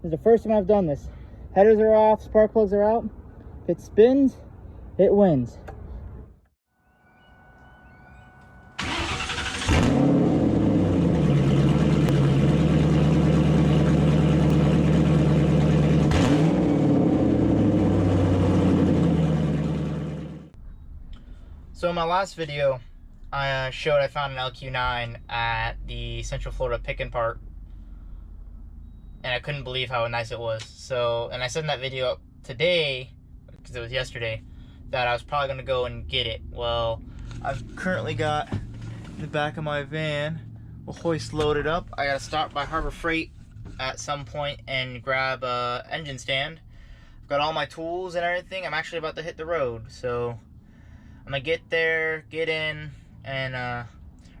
This is the first time I've done this. Headers are off, spark plugs are out. If it spins, it wins. So in my last video, I showed I found an LQ9 at the Central Florida Pick and Park, and I couldn't believe how nice it was. So, and I said in that video today, because it was yesterday, that I was probably going to go and get it. Well, I've currently got in the back of my van a hoist loaded up. I got to stop by Harbor Freight at some point and grab a engine stand. I've got all my tools and everything. I'm actually about to hit the road, so I'm gonna get there, get in, and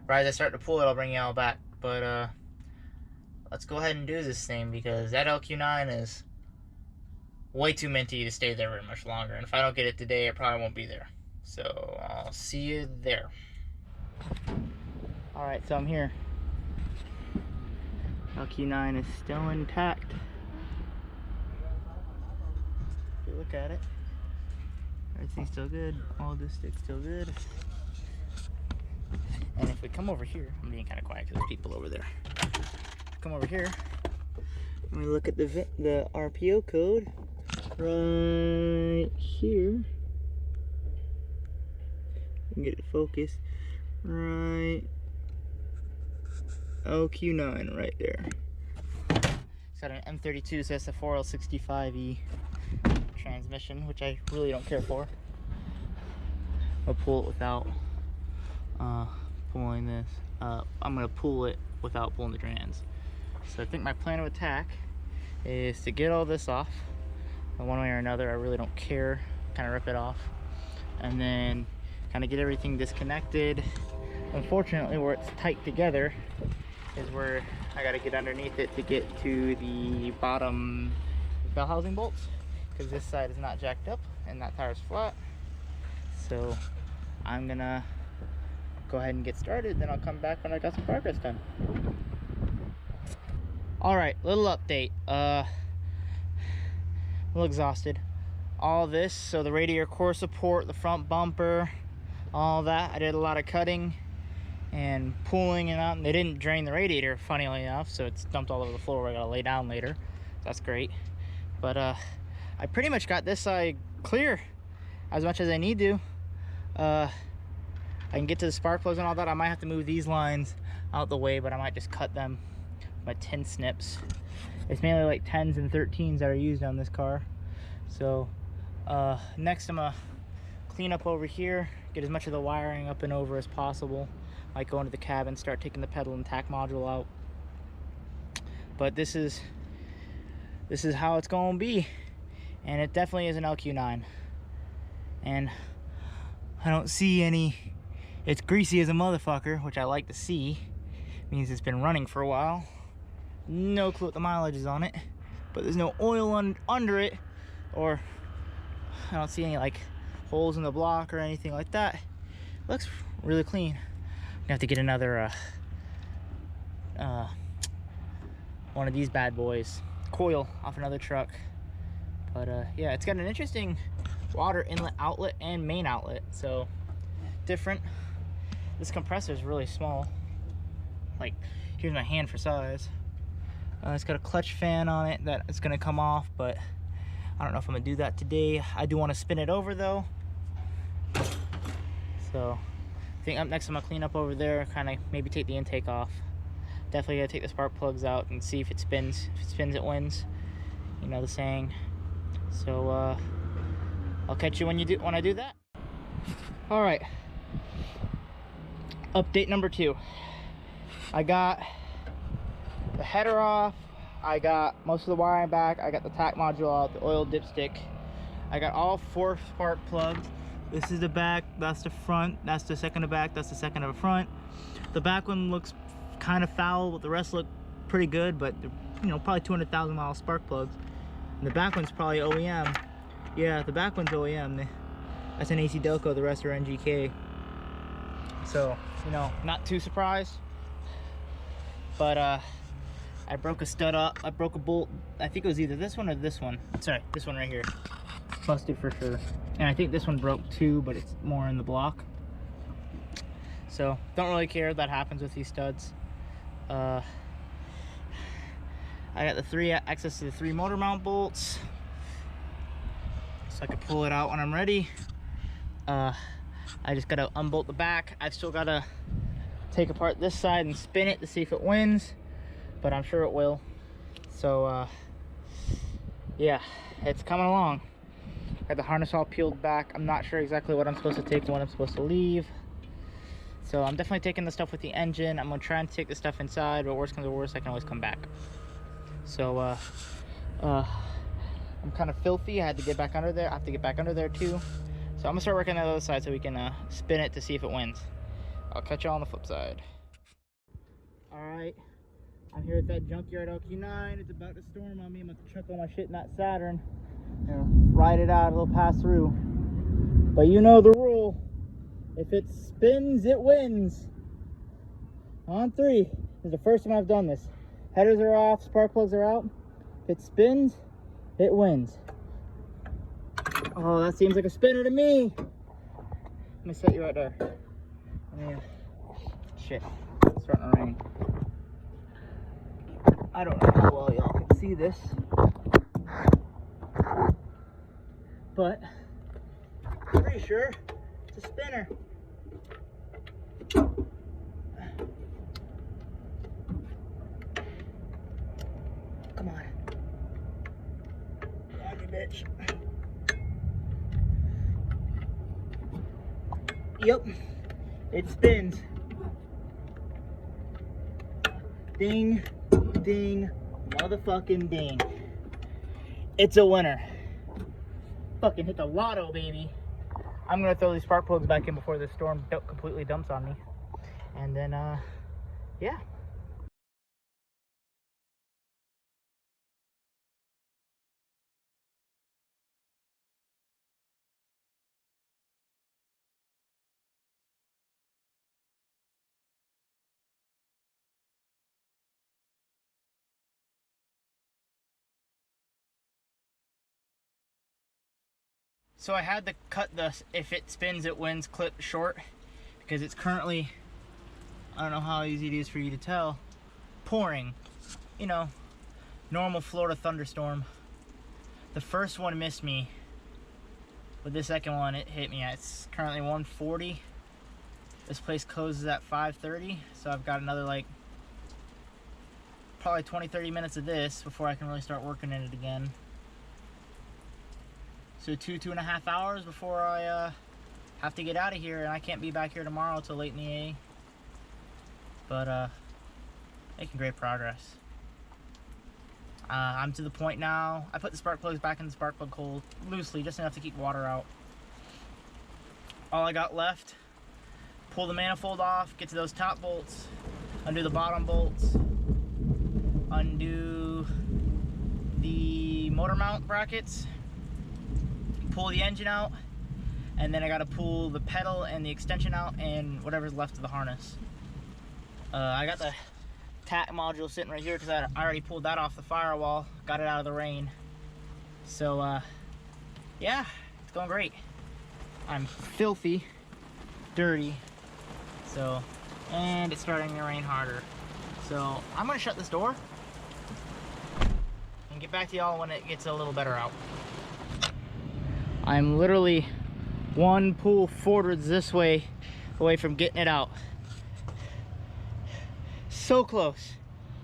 right as I start to pull it, I'll bring you all back. But let's go ahead and do this thing, because that LQ9 is way too minty to stay there very much longer. And if I don't get it today, it probably won't be there. So I'll see you there. All right, so I'm here. LQ9 is still intact. If you look at it, everything's still good. All this stick's still good. And if we come over here, I'm being kind of quiet because there's people over there. Come over here and we look at the RPO code right here. You can get it focused. Right. LQ9 right there. It's got an M32, so that's a 4L65E transmission, which I really don't care for. I'll pull it without pulling this up. I'm gonna pull it without pulling the trans. So I think my plan of attack is to get all this off in one way or another. I really don't care. Kind of rip it off, and then kind of get everything disconnected. Unfortunately, where it's tight together is where I got to get underneath it to get to the bottom bell housing bolts, because this side is not jacked up and that tire's flat. So I'm gonna go ahead and get started, then I'll come back when I got some progress done. All right, little update. A little exhausted. All this, so the radiator core support, the front bumper, all that, I did a lot of cutting and pulling and out, and they didn't drain the radiator, funnily enough, so it's dumped all over the floor where I gotta lay down later. So that's great. But I pretty much got this side clear as much as I need to. I can get to the spark plugs and all that. I might have to move these lines out the way, but I might just cut them with my 10 snips. It's mainly like 10s and 13s that are used on this car. So next I'm gonna clean up over here, get as much of the wiring up and over as possible. Might go into the cabin, start taking the pedal and tack module out. But this is how it's gonna be. And it definitely is an LQ9. And I don't see any, it's greasy as a motherfucker, which I like to see. Means it's been running for a while. No clue what the mileage is on it, but there's no oil under it, or I don't see any like holes in the block or anything like that. It looks really clean. I'm gonna have to get another one of these bad boys, coil off another truck. But yeah, it's got an interesting water inlet, outlet, and main outlet, so different. This compressor is really small. Like, here's my hand for size. It's got a clutch fan on it that is gonna come off, but I don't know if I'm gonna do that today. I do want to spin it over though. So I think up next I'm gonna clean up over there, kind of maybe take the intake off. Definitely gotta take the spark plugs out and see if it spins. If it spins, it wins. You know the saying. So I'll catch you when I do that. All right. Update number 2. I got the header off. I got most of the wiring back. I got the tack module out, the oil dipstick. I got all 4 spark plugs. This is the back, that's the front, that's the second of back, that's the second of the front. The back one looks kind of foul, but the rest look pretty good, but they're, you know, probably 200,000 mile spark plugs. And the back one's probably OEM. Yeah, the back one's OEM. That's an AC Delco, the rest are NGK. So, you know, not too surprised. But I broke a stud up. I broke a bolt. I think it was either this one or this one. Sorry, this one right here. Busted for sure. And I think this one broke too, but it's more in the block. So don't really care. That happens with these studs. I got the access to the 3 motor mount bolts, so I can pull it out when I'm ready. I just gotta unbolt the back. I've still gotta take apart this side and spin it to see if it wins, but I'm sure it will. So yeah, it's coming along. Got the harness all peeled back. I'm not sure exactly what I'm supposed to take and what I'm supposed to leave. So I'm definitely taking the stuff with the engine. I'm gonna try and take the stuff inside, but worst comes to worst, I can always come back. So I'm kind of filthy. I had to get back under there. I have to get back under there too. So I'm gonna start working on the other side so we can spin it to see if it wins. I'll catch y'all on the flip side. All right, I'm here at that Junkyard LQ9. It's about to storm on me. I'm gonna chuck all my shit in that Saturn and ride it out. It'll pass through. But you know the rule. If it spins, it wins. On 3. This is the first time I've done this. Headers are off, spark plugs are out. If it spins, it wins. Oh, that seems like a spinner to me. Let me set you right there. Shit, it's starting to rain. I don't know how well y'all can see this, but I'm pretty sure it's a spinner. Come on. Come on, you bitch. Yep, it spins. Ding, ding, motherfucking ding. It's a winner. Fucking hit the lotto, baby. I'm gonna throw these spark plugs back in before this storm completely dumps on me. And then, yeah. So I had to cut the "if it spins it wins" clip short because it's currently, I don't know how easy it is for you to tell, pouring. You know, normal Florida thunderstorm. The first one missed me, but the second one it hit me. It's currently 1:40. This place closes at 5:30, so I've got another like probably 20-30 minutes of this before I can really start working in it again. So 2.5 hours before I have to get out of here, and I can't be back here tomorrow till late in the A. But making great progress. I'm to the point now. I put the spark plugs back in the spark plug hole loosely, just enough to keep water out. All I got left, pull the manifold off, get to those top bolts, undo the bottom bolts, undo the motor mount brackets, pull the engine out, and then I gotta pull the pedal and the extension out and whatever's left of the harness. I got the tack module sitting right here because I already pulled that off the firewall, got it out of the rain. So yeah, it's going great. I'm filthy, dirty, so, and it's starting to rain harder. So I'm gonna shut this door and get back to y'all when it gets a little better out. I'm literally one pull forwards this way away from getting it out. So close.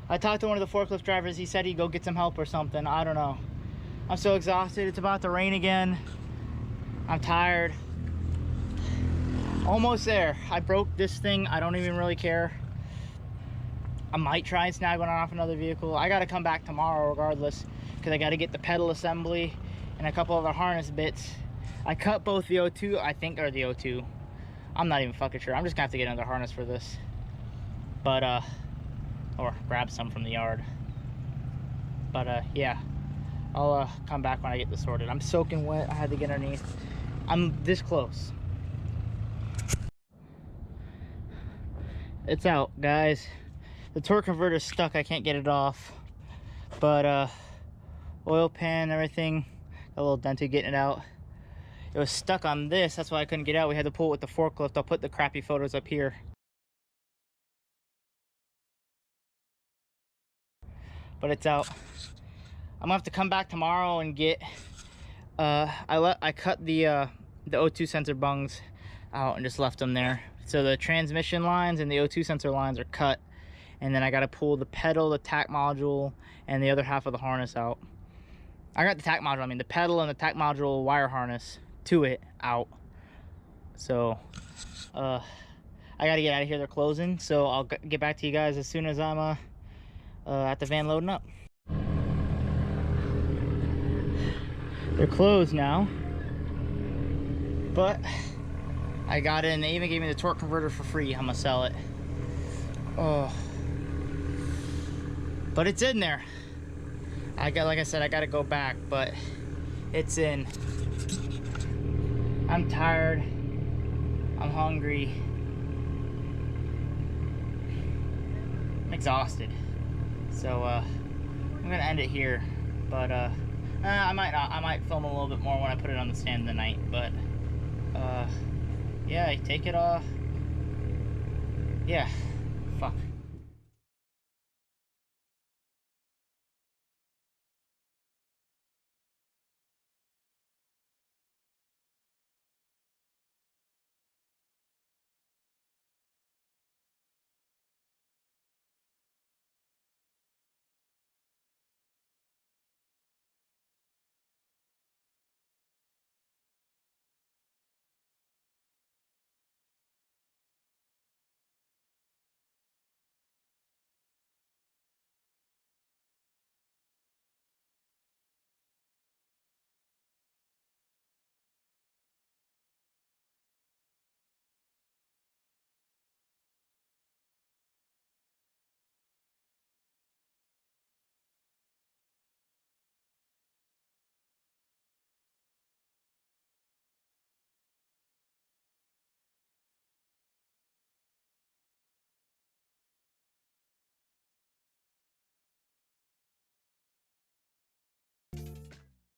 I talked to one of the forklift drivers. He said he'd go get some help or something. I don't know. I'm so exhausted. It's about to rain again. I'm tired. Almost there. I broke this thing. I don't even really care. I might try and snag one off another vehicle. I gotta come back tomorrow regardless because I gotta get the pedal assembly and a couple other harness bits. I cut both the O2, I think, or the O2. I'm not even fucking sure. I'm just gonna have to get another harness for this. But, or grab some from the yard. But, yeah. I'll come back when I get this sorted. I'm soaking wet. I had to get underneath. I'm this close. It's out, guys. The torque converter is stuck. I can't get it off. But oil pan, everything, got a little dented getting it out. It was stuck on this, that's why I couldn't get out. We had to pull it with the forklift. I'll put the crappy photos up here. But it's out. I'm gonna have to come back tomorrow and get I cut the O2 sensor bungs out and just left them there. So the transmission lines and the O2 sensor lines are cut, and then I got to pull the pedal, the tack module, and the other half of the harness out. I got the tack module, I mean the pedal and the tack module wire harness to it out. So I got to get out of here. They're closing, so I'll get back to you guys as soon as I'm at the van loading up. They're closed now, but I got it, and they even gave me the torque converter for free. I'm gonna sell it. Oh, but it's in there. Like I said, I gotta go back, but it's in. I'm tired. I'm hungry. I'm exhausted. So I'm gonna end it here. But I might not. I might film a little bit more when I put it on the stand tonight. But yeah, take it off. Yeah.